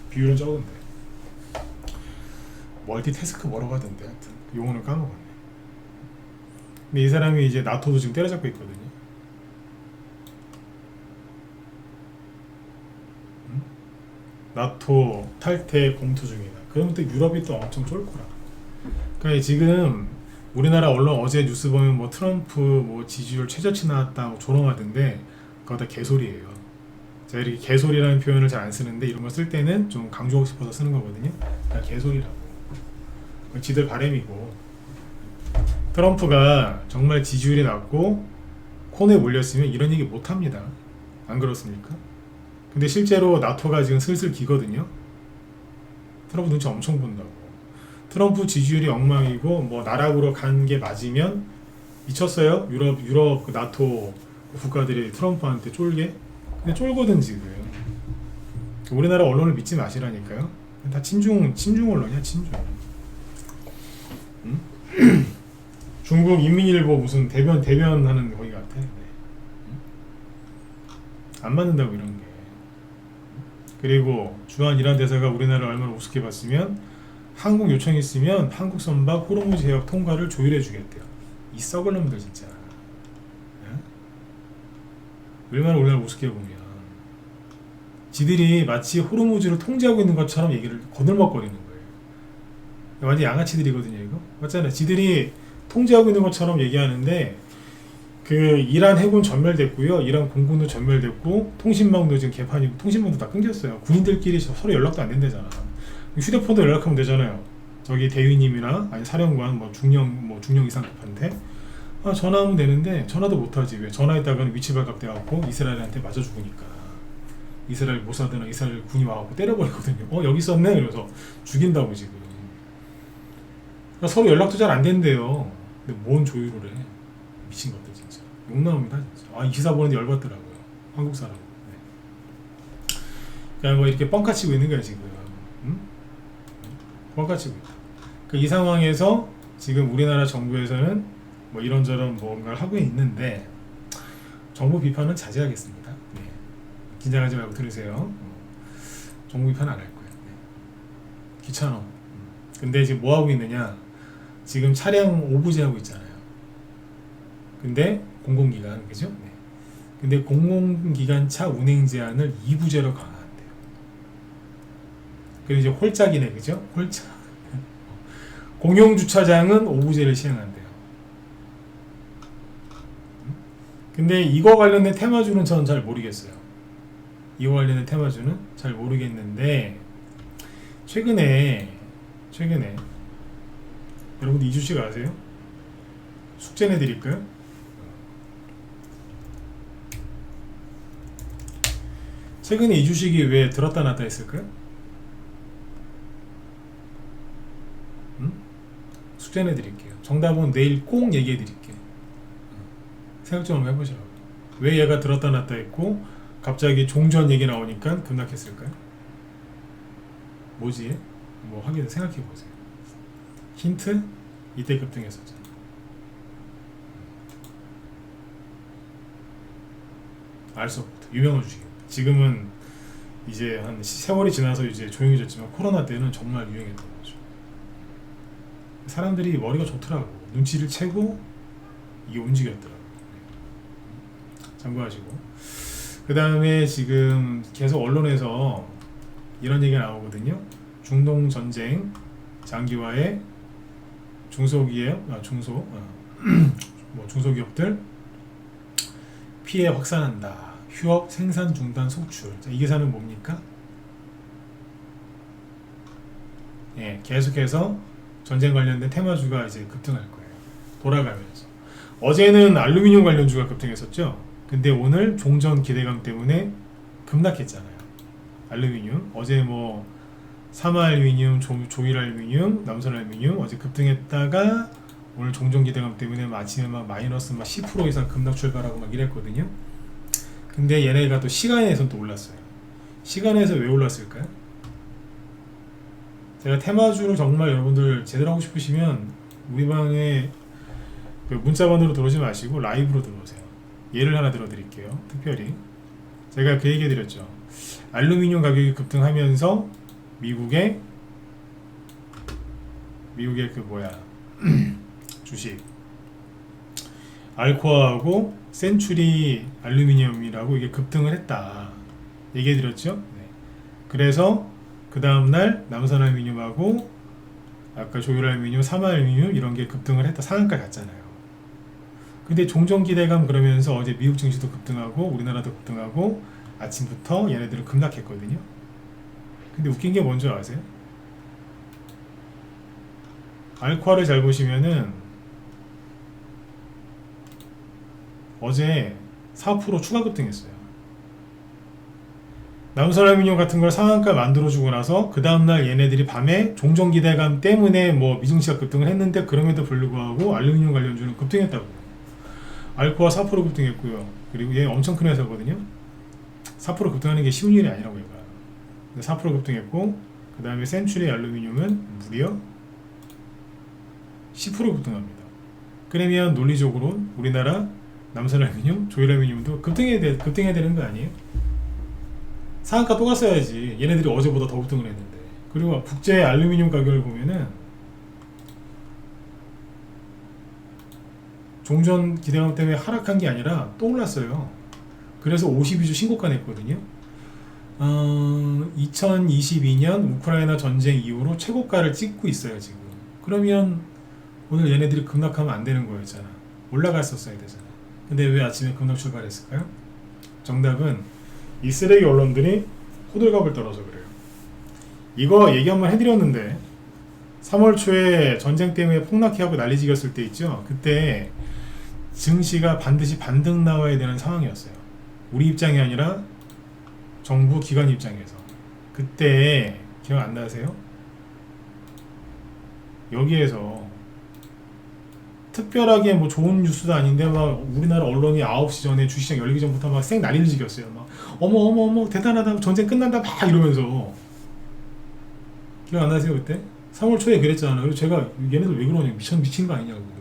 비율은 적은데. 멀티태스크 뭐라고 하던데, 하여튼 용어는 까먹었네. 근데 이 사람이 이제 나토도 지금 때려잡고 있거든요. 나토 탈퇴 검토 중이다. 그러면 또 유럽이 또 엄청 쫄거라. 그러니까 지금 우리나라 언론 어제 뉴스 보면 뭐 트럼프 뭐 지지율 최저치 나왔다 뭐 조롱하던데, 그거 다 개소리예요. 제가 이렇게 개소리라는 표현을 잘 안 쓰는데 이런 거 쓸 때는 좀 강조하고 싶어서 쓰는 거거든요. 다 개소리라고. 지들 바램이고. 트럼프가 정말 지지율이 낮고 콘에 몰렸으면 이런 얘기 못 합니다. 안 그렇습니까? 근데 실제로 나토가 지금 슬슬 기거든요. 트럼프 눈치 엄청 본다고. 트럼프 지지율이 엉망이고 뭐 나락으로 간 게 맞으면 미쳤어요. 유럽 그 나토 국가들이 트럼프한테 쫄게. 근데 쫄거든 지금. 우리나라 언론을 믿지 마시라니까요. 다 친중 언론이야, 친중. 응? 중국 인민일보 무슨 대변하는 거기 같아. 네. 안 맞는다고 이런 게. 그리고 주한 이란 대사가 우리나라를 얼마나 우습게 봤으면 한국 요청이 있으면 한국 선박 호르무즈 해역 통과를 조율해 주겠대요. 이 썩을 놈들 진짜. 네? 얼마나 우리나라 우습게 보면 지들이 마치 호르무즈를 통제하고 있는 것처럼 얘기를 거들먹거리는 거예요. 완전 양아치들이거든요, 이거. 맞잖아요. 지들이 통제하고 있는 것처럼 얘기하는데 그 이란 해군 전멸됐고요. 이란 공군도 전멸됐고 통신망도 지금 개판이고 통신망도 다 끊겼어요. 군인들끼리 서로 연락도 안 된대잖아. 휴대폰도 연락하면 되잖아요. 저기 대위님이나 아니 사령관 중령 이상급한테 전화하면 되는데 전화도 못하지. 왜? 전화했다가는 위치 발각돼갖고 이스라엘한테 맞아 죽으니까. 이스라엘 모사드나 이스라엘 군이 와갖고 때려버리거든요. 여기 있었네? 이러면서 죽인다고 지금. 그러니까 서로 연락도 잘 안 된대요. 근데 뭔 조율을 해? 미친 것들 진짜. 욕 나옵니다 진짜. 이 기사 보는데 열받더라고요. 한국 사람. 네. 그냥 뭐 이렇게 뻥카 치고 있는 거야 지금. 응? 뻥카 치고 있다. 이 상황에서 지금 우리나라 정부에서는 뭐 이런저런 뭔가를 하고 있는데 정부 비판은 자제하겠습니다. 네. 긴장하지 말고 들으세요. 정부 비판 안 할 거예요. 네. 귀찮아. 근데 지금 뭐 하고 있느냐? 지금 차량 오부제 하고 있잖아요. 근데 공공기관, 그죠? 네. 근데 공공기관차 운행 제한을 2부제로 강화한대요. 그리고 이제 홀짝이네, 그죠? 홀짝. 공용주차장은 5부제를 시행한대요. 근데 이거 관련된 테마주는 저는 잘 모르겠어요. 이거 관련된 테마주는 잘 모르겠는데 최근에 여러분들 이 주식 아세요? 숙제 내드릴까요? 최근에 이 주식이 왜 들었다 놨다 했을까요? 숙제 내드릴게요. 정답은 내일 꼭 얘기해 드릴게요. 생각 좀 한번 해보시라고요. 왜 얘가 들었다 놨다 했고 갑자기 종전 얘기 나오니까 급락했을까요? 뭐지? 뭐 하긴 생각해 보세요. 힌트? 이때 급등했었잖아. 알 수 없다. 유명한 주식입니다. 지금은 이제 한 세월이 지나서 이제 조용해졌지만 코로나 때는 정말 유행했던 거죠. 사람들이 머리가 좋더라고. 눈치를 채고 이게 움직였더라고. 참고하시고. 그 다음에 지금 계속 언론에서 이런 얘기가 나오거든요. 중동 전쟁 장기화에 중소기업, 중소기업들 피해 확산한다. 휴업, 생산 중단, 속출. 자, 이 기사는 뭡니까? 예, 계속해서 전쟁 관련된 테마주가 이제 급등할 거예요. 돌아가면서. 어제는 알루미늄 관련주가 급등했었죠. 근데 오늘 종전 기대감 때문에 급락했잖아요. 알루미늄. 어제 뭐 삼화알루미늄, 조일알루미늄, 남선알루미늄 어제 급등했다가 오늘 종전 기대감 때문에 아침에 막 마이너스 막 10% 이상 급락 출발하고 막 이랬거든요. 근데 얘네가 또 시간에선 또 올랐어요. 시간에서 왜 올랐을까요? 제가 테마주를 정말 여러분들 제대로 하고 싶으시면 우리 방에 그 문자번호로 들어오지 마시고 라이브로 들어오세요. 예를 하나 들어드릴게요. 특별히 제가 그 얘기 해드렸죠. 알루미늄 가격이 급등하면서 미국의 그 주식 알코아하고 센츄리 알루미늄이라고 이게 급등을 했다 얘기해드렸죠. 네. 그래서 그 다음날 남선알루미늄하고 아까 조일알루미늄, 삼화알루미늄 이런 게 급등을 했다. 상한가 갔잖아요. 근데 종전기대감 그러면서 어제 미국 증시도 급등하고 우리나라도 급등하고 아침부터 얘네들은 급락했거든요. 근데 웃긴 게 뭔지 아세요? 알코아를 잘 보시면은 어제 4% 추가 급등했어요. 남선알루미늄 같은 걸 상한가 만들어주고 나서 그 다음날 얘네들이 밤에 종전기대감 때문에 뭐 미증시가 급등을 했는데 그럼에도 불구하고 알루미늄 관련주는 급등했다고. 알코아 4% 급등했고요. 그리고 얘 엄청 큰 회사거든요. 4% 급등하는 게 쉬운 일이 아니라고 해봐요. 4% 급등했고 그 다음에 센츄리 알루미늄은 무려 10% 급등합니다. 그러면 논리적으로 우리나라 남선알루미늄, 조일알루미늄도 급등해야 되는 거 아니에요? 상한가 또 갔어야지. 얘네들이 어제보다 더 급등을 했는데. 그리고 국제 알루미늄 가격을 보면은 종전 기대감 때문에 하락한 게 아니라 또 올랐어요. 그래서 52주 신고가 냈거든요. 2022년 우크라이나 전쟁 이후로 최고가를 찍고 있어요 지금. 그러면 오늘 얘네들이 급락하면 안 되는 거였잖아. 올라갔었어야 되잖아. 근데 왜 아침에 급락 출발했을까요? 정답은 이 쓰레기 언론들이 호들갑을 떨어서 그래요. 이거 얘기 한번 해드렸는데 3월 초에 전쟁 때문에 폭락해하고 난리지겼을 때 있죠. 그때 증시가 반드시 반등 나와야 되는 상황이었어요. 우리 입장이 아니라 정부 기관 입장에서. 그때 기억 안 나세요? 여기에서 특별하게 뭐 좋은 뉴스도 아닌데 막 우리나라 언론이 9시 전에 주시장 열리기 전부터 막 쌩 난리를 지겼어요. 막 어머 대단하다, 전쟁 끝난다 막 이러면서. 기억 안 나세요 그때? 3월 초에 그랬잖아요. 그래서 제가 얘네들 왜 그러냐, 미친 거 아니냐고.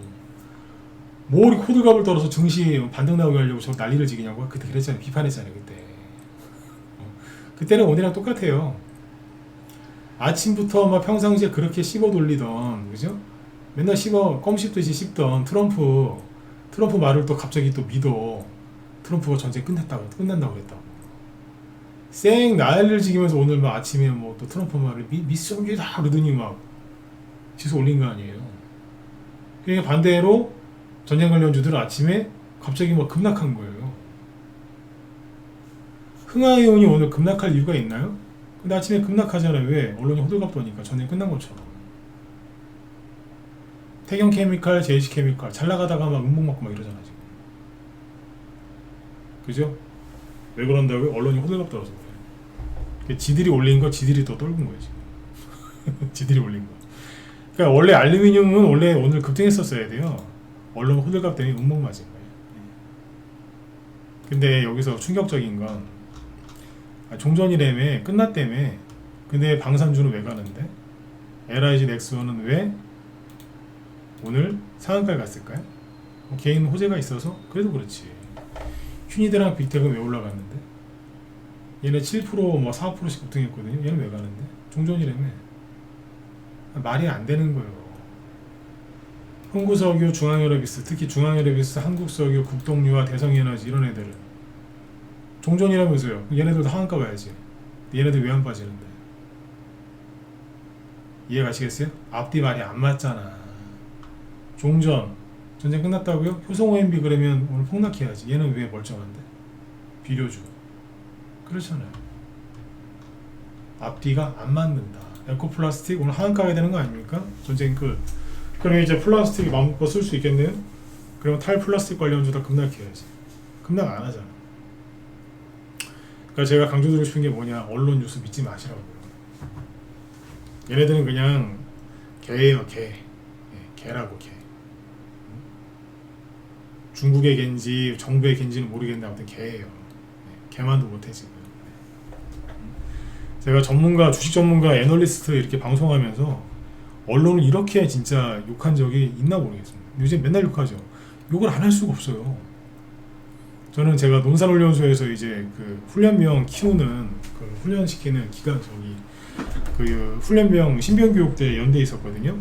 뭐 이렇게 호들갑을 떨어서 증시 반등 나오게 하려고 저 난리를 지기냐고 그때 그랬잖아요. 비판했잖아요 그때. 그때는 오늘이랑 똑같아요. 아침부터 막 평상시에 그렇게 씹어 돌리던, 그죠? 맨날 껌 씹듯이 씹던 트럼프 말을 또 갑자기 또 믿어. 트럼프가 전쟁 끝난다고 그랬다고. 쌩 난리를 지기면서 오늘 막 아침에 뭐 또 트럼프 말을 미성이다 그러더니 막 지수 올린 거 아니에요. 그러니까 반대로 전쟁 관련주들은 아침에 갑자기 막 급락한 거예요. 흥하이온이 오늘 급락할 이유가 있나요? 근데 아침에 급락하잖아요. 왜? 언론이 호들갑 떠니까 전쟁 끝난 것처럼. 태경케미칼, JH케미칼 잘 나가다가 막 음봉 맞고 막 이러잖아 지금. 그죠? 왜 그런다고요? 언론이 호들갑 떨어서 그래. 지들이 올린 거 지들이 또 떨군 거예요 지금. 지들이 올린 거. 그러니까 원래 알루미늄은 원래 오늘 급등했었어야 돼요. 언론 호들갑 때문에 음봉 맞은 거예요. 근데 여기서 충격적인 건 종전이라며 끝났다며. 근데 방산주는 왜 가는데? LIG 넥스원은 왜 오늘 상한가에 갔을까요? 뭐 개인 호재가 있어서? 그래도 그렇지. 휴니드랑 빅텍은 왜 올라갔는데? 얘네 7% 뭐 4%씩 급등했거든요. 얘는 왜 가는데? 종전이라며. 말이 안 되는 거예요. 흥구석유, 중앙연료비스, 특히 중앙연료비스, 한국석유, 국동유화, 대성에너지 이런 애들은 종전이라면서요. 얘네들도 하한가 봐야지. 얘네들 왜 안 빠지는데? 이해 가시겠어요? 앞뒤 말이 안 맞잖아. 종전 전쟁 끝났다고요? 효성 OMB 그러면 오늘 폭락해야지. 얘는 왜 멀쩡한데? 비료주 그렇잖아요. 앞뒤가 안 맞는다. 에코플라스틱 오늘 하한가 해야 되는 거 아닙니까? 전쟁 끝. 그럼 이제 플라스틱이 마음껏 쓸 수 있겠네요? 그러면 탈플라스틱 관련주 다 급락해야지. 급락 안 하잖아. 그러니까 제가 강조드리고 싶은 게 뭐냐, 언론 뉴스 믿지 마시라고요. 얘네들은 그냥 개예요, 개. 예, 개라고, 개. 중국의 개인지 정부의 개인지는 모르겠는데 아무튼 개예요. 개만도 못해 지금. 제가 전문가, 주식 전문가, 애널리스트 이렇게 방송하면서 언론을 이렇게 진짜 욕한 적이 있나 모르겠습니다. 요즘 맨날 욕하죠. 욕을 안 할 수가 없어요. 저는 제가 논산훈련소에서 이제 그 훈련병 키우는 그 훈련시키는 기관 그 훈련병 신병교육대 연대에 있었거든요.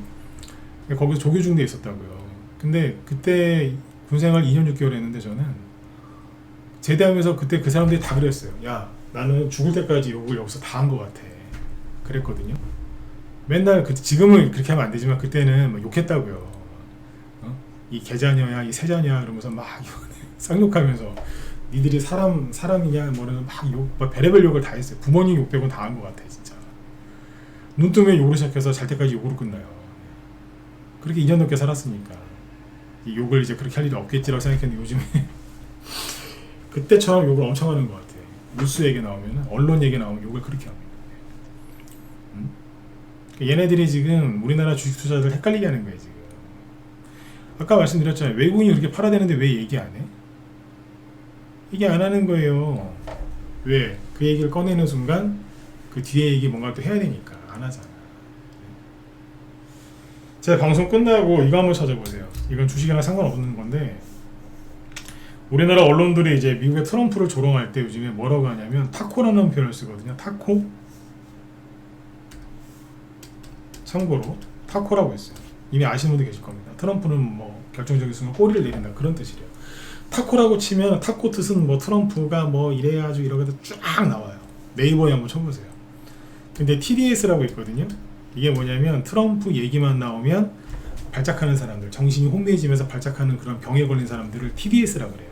거기서 조교중대에 있었다고요. 근데 그때 군생활 2년 6개월 했는데 저는 제대하면서 그때 그 사람들이 다 그랬어요. 야, 나는 죽을 때까지 욕을 여기서 다 한 것 같아. 그랬거든요. 맨날 지금은 그렇게 하면 안 되지만 그때는 막 욕했다고요. 이 개자녀야, 이 새자녀야 그러면서 막 쌍욕하면서 니들이 사람이냐 뭐는 막 욕, 막 별의별 욕을 다 했어요. 부모님 욕 빼고는 다 한 것 같아 진짜. 눈 뜨면 욕으로 시작해서 잘 때까지 욕으로 끝나요. 그렇게 2년 넘게 살았으니까 이 욕을 이제 그렇게 할 일이 없겠지라고 생각했는데 요즘에 그때처럼 욕을 엄청 하는 것 같아요. 뉴스 얘기 나오면, 언론 얘기 나오면 욕을 그렇게 합니다. 얘네들이 지금 우리나라 주식 투자들 헷갈리게 하는 거예요 지금. 아까 말씀드렸잖아요. 외국인이 그렇게 팔아야 되는데 왜 얘기 안 해? 얘기 안 하는 거예요. 왜? 그 얘기를 꺼내는 순간 그 뒤에 얘기 뭔가 또 해야 되니까 안 하잖아. 제 방송 끝나고 이거 한번 찾아보세요. 이건 주식이랑 상관없는 건데 우리나라 언론들이 이제 미국의 트럼프를 조롱할 때 요즘에 뭐라고 하냐면 타코라는 표현을 쓰거든요. 타코? 참고로 타코라고 했어요. 이미 아시는 분도 계실 겁니다. 트럼프는 뭐 결정적인 순간 꼬리를 내린다 그런 뜻이래요. 타코라고 치면 타코 뜻은 뭐 트럼프가 뭐 이래가지고 이러고도 쫙 나와요. 네이버에 한번 쳐보세요. 근데 TDS라고 있거든요. 이게 뭐냐면 트럼프 얘기만 나오면 발작하는 사람들, 정신이 혼미해지면서 발작하는 그런 병에 걸린 사람들을 TDS라고 그래요.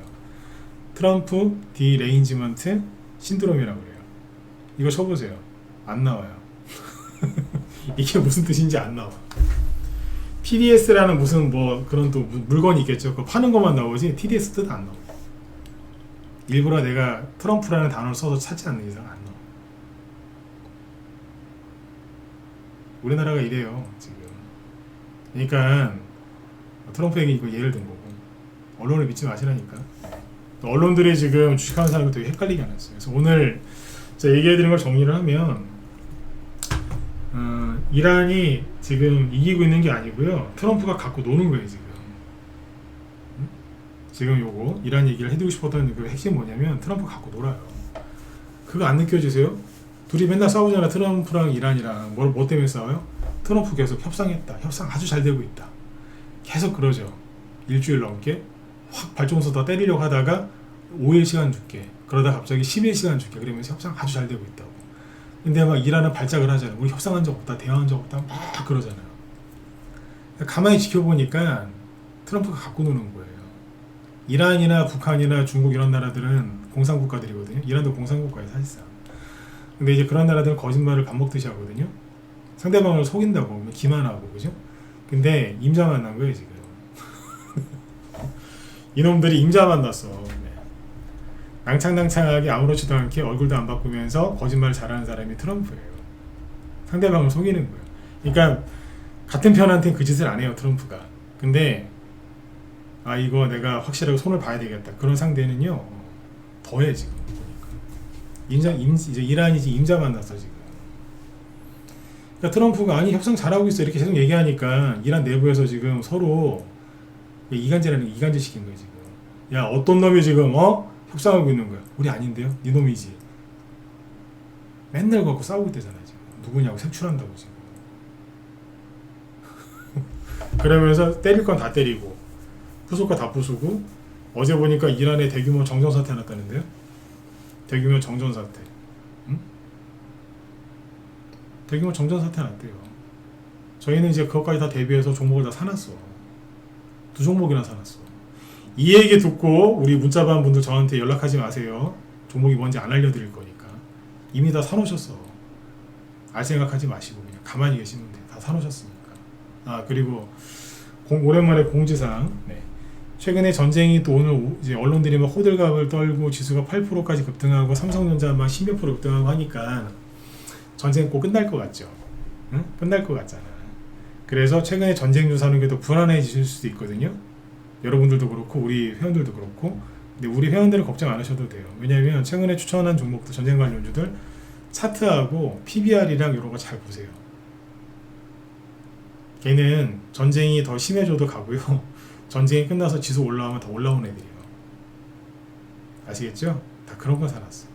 트럼프 디레인지먼트 신드롬이라고 그래요. 이거 쳐보세요. 안 나와요. 이게 무슨 뜻인지 안 나와. TDS라는 무슨 뭐 그런 또 물건이 있겠죠. 그거 파는 것만 나오지 TDS 뜻 안 나와. 일부러 내가 트럼프라는 단어를 써서 찾지 않는 이상 안 나와. 우리나라가 이래요 지금. 그러니까 트럼프 얘기 이거 예를 든 거고 언론을 믿지 마시라니까. 또 언론들이 지금 주식하는 사람이 되게 헷갈리게 해놨어요. 그래서 오늘 제가 얘기해드린 걸 정리를 하면 이란이 지금 이기고 있는 게 아니고요. 트럼프가 갖고 노는 거예요 지금. 지금 요거 이란 얘기를 해드리고 싶었던 그 핵심 뭐냐면 트럼프가 갖고 놀아요. 그거 안 느껴지세요? 둘이 맨날 싸우잖아. 트럼프랑 이란이랑 뭐 때문에 싸워요? 트럼프 계속 협상했다. 협상 아주 잘 되고 있다. 계속 그러죠. 일주일 넘게 확 발전소 다 때리려고 하다가 5일 시간 줄게. 그러다 갑자기 10일 시간 줄게. 그러면서 협상 아주 잘 되고 있다고. 근데 막 이란은 발작을 하잖아요. 우리 협상한 적 없다. 대화한 적 없다. 막 그러잖아요. 가만히 지켜보니까 트럼프가 갖고 노는 거예요. 이란이나 북한이나 중국 이런 나라들은 공산국가들이거든요. 이란도 공산국가예요 사실상. 근데 이제 그런 나라들은 거짓말을 밥 먹듯이 하거든요. 상대방을 속인다고 기만하고 그죠? 근데 임자 만난 거예요 지금. 이놈들이 임자 만났어. 낭창낭창하게 아무렇지도 않게 얼굴도 안 바꾸면서 거짓말을 잘하는 사람이 트럼프예요. 상대방을 속이는 거예요. 그러니까 같은 편한테는 그 짓을 안 해요 트럼프가. 근데 아 이거 내가 확실하게 손을 봐야 되겠다. 그런 상대는요 더해 지금. 이제 이란이 임자 만났어 지금. 그러니까 트럼프가 아니 협상 잘하고 있어 이렇게 계속 얘기하니까 이란 내부에서 지금 서로 이간질 시킨 거예요 지금. 야 어떤 놈이 지금 협상하고 있는 거야. 우리 아닌데요? 네 놈이지. 맨날 갖고 싸우고 있대잖아요 지금. 누구냐고 색출한다고 지금. 그러면서 때릴 건 다 때리고 부술 거 다 부수고 어제 보니까 이란에 대규모 정전사태 났다는데요. 대규모 정전 사태. 응? 대규모 정전 사태 났대요. 저희는 이제 그것까지 다 대비해서 종목을 다 사놨어. 2종목이나 사놨어. 이 얘기 듣고 우리 문자반 분들 저한테 연락하지 마세요. 종목이 뭔지 안 알려드릴 거니까. 이미 다 사놓으셨어. 알 생각하지 마시고 그냥 가만히 계시면 돼. 다 사놓으셨으니까. 아, 그리고 오랜만에 공지사항. 네. 최근에 전쟁이 또 오늘 이제 언론들이 막 호들갑을 떨고 지수가 8%까지 급등하고 삼성전자 막 10몇 프로 급등하고 하니까 전쟁 꼭 끝날 것 같죠. 응? 끝날 것 같잖아. 그래서 최근에 전쟁 주사는 게 더 불안해지실 수도 있거든요. 여러분들도 그렇고 우리 회원들도 그렇고. 근데 우리 회원들은 걱정 안 하셔도 돼요. 왜냐하면 최근에 추천한 종목들 전쟁 관련주들 차트하고 PBR이랑 이런 거 잘 보세요. 걔는 전쟁이 더 심해져도 가고요. 전쟁이 끝나서 지수 올라오면 더 올라온 애들이에요. 아시겠죠? 다 그런 거 살았어.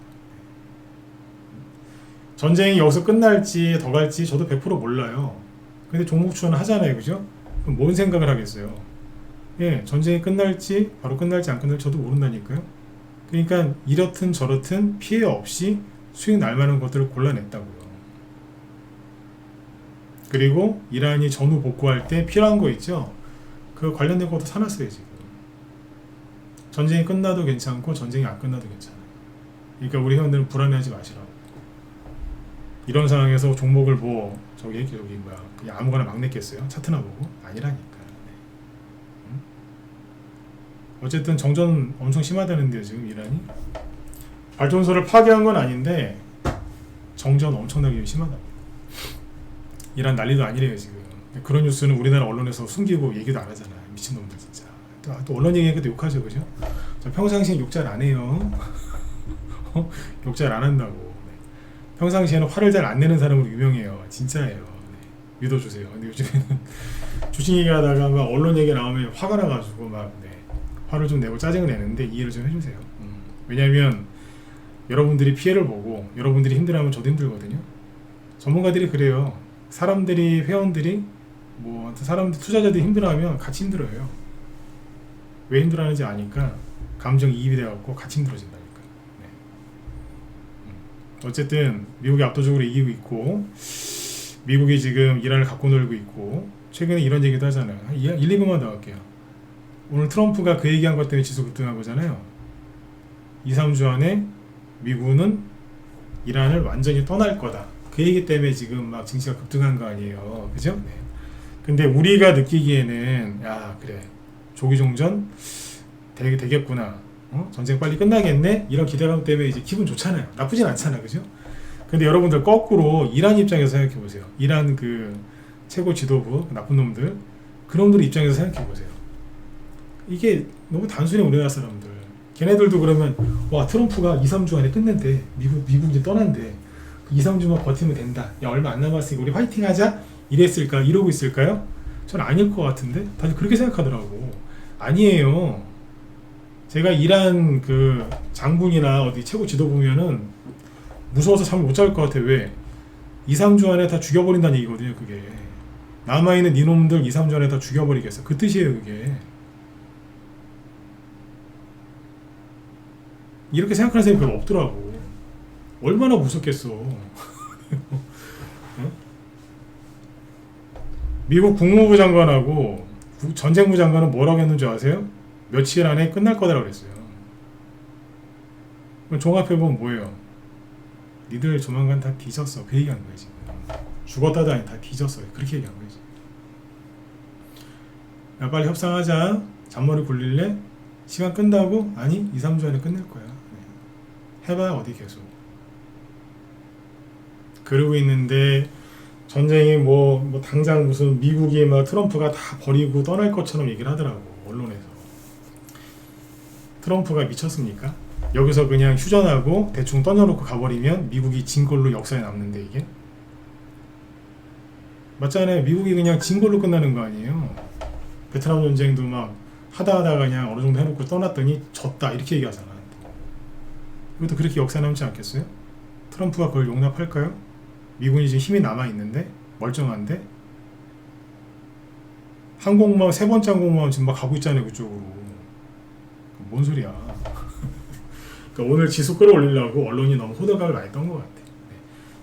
전쟁이 여기서 끝날지 더 갈지 저도 100% 몰라요. 근데 종목 추천을 하잖아요. 그죠? 그럼 뭔 생각을 하겠어요? 예, 전쟁이 끝날지 바로 끝날지 안 끝날지 저도 모른다니까요. 그러니까 이렇든 저렇든 피해 없이 수익 날 만한 것들을 골라냈다고요. 그리고 이란이 전후 복구할 때 필요한 거 있죠? 그 관련된 것도 사놨어요 지금. 전쟁이 끝나도 괜찮고 전쟁이 안 끝나도 괜찮아요. 그러니까 우리 회원들은 불안해하지 마시라고. 이런 상황에서 종목을 뭐 저기 뭐야 그냥 아무거나 막 냈겠어요? 차트나 보고? 아니라니까. 네. 응? 어쨌든 정전 엄청 심하다는데요 지금 이란이. 발전소를 파괴한 건 아닌데 정전 엄청나게 심하답니다. 이란 난리도 아니래요 지금. 그런 뉴스는 우리나라 언론에서 숨기고 얘기도 안 하잖아요. 미친놈들 진짜. 또 언론 얘기하니까 욕하죠 그죠? 저 평상시엔 욕 잘 안 해요. 욕 잘 안 한다고. 네. 평상시에는 화를 잘 안 내는 사람으로 유명해요. 진짜예요. 네. 믿어주세요. 근데 요즘에는 주식 얘기하다가 막 언론 얘기 나오면 화가 나가지고 막 네. 화를 좀 내고 짜증을 내는데 이해를 좀 해주세요. 왜냐하면 여러분들이 피해를 보고 여러분들이 힘들어하면 저도 힘들거든요. 전문가들이 그래요. 사람들이 회원들이 뭐 사람들 투자자들이 힘들어하면 같이 힘들어요. 왜 힘들어하는지 아니까 감정이입이 돼갖고 같이 힘들어진다니까. 네. 어쨌든 미국이 압도적으로 이기고 있고 미국이 지금 이란을 갖고 놀고 있고 최근에 이런 얘기도 하잖아요. 1, 2분만 더 할게요. 오늘 트럼프가 그 얘기한 것 때문에 지수 급등한 거잖아요. 2, 3주 안에 미국은 이란을 완전히 떠날 거다. 그 얘기 때문에 지금 막 증시가 급등한 거 아니에요. 그죠? 네. 근데 우리가 느끼기에는 야 그래 조기종전 되겠구나. 전쟁 빨리 끝나겠네. 이런 기대감 때문에 이제 기분 좋잖아요. 나쁘진 않잖아. 그죠? 근데 여러분들 거꾸로 이란 입장에서 생각해 보세요. 이란 그 최고 지도부 나쁜 놈들 그놈들 입장에서 생각해 보세요. 이게 너무 단순해 우리나라 사람들. 걔네들도 그러면 와 트럼프가 2, 3주 안에 끝낸대. 미국 이제 떠난대. 2, 3주만 버티면 된다. 야 얼마 안 남았으니까 우리 화이팅 하자. 이랬을까? 이러고 있을까요? 전 아닐 것 같은데 다들 그렇게 생각하더라고. 아니에요. 제가 이란 그 장군이나 어디 최고 지도 보면은 무서워서 잠을 못 잘 것 같아. 왜? 2, 3주 안에 다 죽여버린다는 얘기거든요. 그게 남아있는 이놈들 2, 3주 안에 다 죽여버리겠어. 그 뜻이에요. 그게 이렇게 생각하는 사람이 별로 없더라고. 얼마나 무섭겠어. 미국 국무부 장관하고 전쟁부 장관은 뭐라고 했는지 아세요? 며칠 안에 끝날 거다라고 그랬어요. 그럼 종합해보면 뭐예요? 니들 조만간 다 뒤졌어. 그 얘기한 거예요 지금. 죽었다도 아니 다 뒤졌어요. 그렇게 얘기한 거예요 지금. 야 빨리 협상하자. 잔머리 굴릴래? 시간 끈다고? 아니 2, 3주 안에 끝낼 거야. 네. 해봐야 어디 계속. 그러고 있는데 전쟁이 뭐 당장 무슨 미국이 막 트럼프가 다 버리고 떠날 것처럼 얘기를 하더라고 언론에서. 트럼프가 미쳤습니까? 여기서 그냥 휴전하고 대충 떠나놓고 가버리면 미국이 진 걸로 역사에 남는데 이게 맞잖아요. 미국이 그냥 진 걸로 끝나는 거 아니에요. 베트남 전쟁도 막 하다가 그냥 어느 정도 해놓고 떠났더니 졌다 이렇게 얘기하잖아. 이것도 그렇게 역사에 남지 않겠어요? 트럼프가 그걸 용납할까요? 미군이 지금 힘이 남아있는데 멀쩡한데 항공모함 3번째 항공모함 지금 막 가고 있잖아요 그쪽으로. 뭔 소리야. 그러니까 그러니까 오늘 지수 끌어올리려고 언론이 너무 호들갑을 많이 떤 것 같아. 네.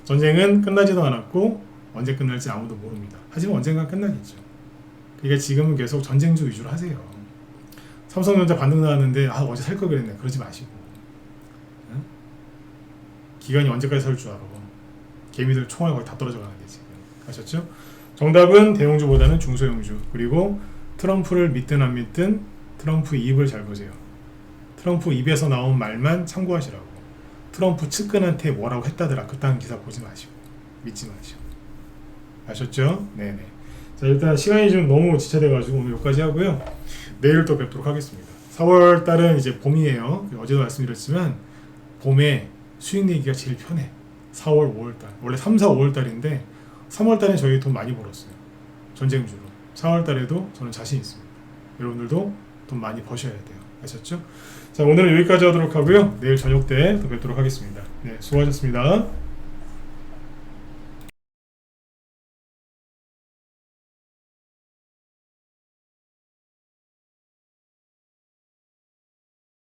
전쟁은 끝나지도 않았고 언제 끝날지 아무도 모릅니다. 하지만 언젠가 끝나겠죠. 그러니까 지금은 계속 전쟁주 위주로 하세요. 삼성전자 반등 나왔는데 어제 살 걸 그랬네. 그러지 마시고. 응? 기간이 언제까지 설 줄 알아. 개미들 총알 거의 다 떨어져 가는데 지금. 아셨죠? 정답은 대형주보다는 중소형주. 그리고 트럼프를 믿든 안 믿든 트럼프 입을 잘 보세요. 트럼프 입에서 나온 말만 참고하시라고. 트럼프 측근한테 뭐라고 했다더라. 그딴 기사 보지 마시고. 믿지 마시고. 아셨죠? 네네. 자, 일단 시간이 좀 너무 지체돼가지고 오늘 여기까지 하고요. 내일 또 뵙도록 하겠습니다. 4월 달은 이제 봄이에요. 어제도 말씀드렸지만 봄에 수익 내기가 제일 편해. 4월, 5월 달. 원래 3, 4, 5월 달인데 3월 달에 저희 돈 많이 벌었어요. 전쟁주로. 4월 달에도 저는 자신 있습니다. 여러분들도 돈 많이 버셔야 돼요. 아셨죠? 자, 오늘은 여기까지 하도록 하고요. 내일 저녁 때 또 뵙도록 하겠습니다. 네, 수고하셨습니다.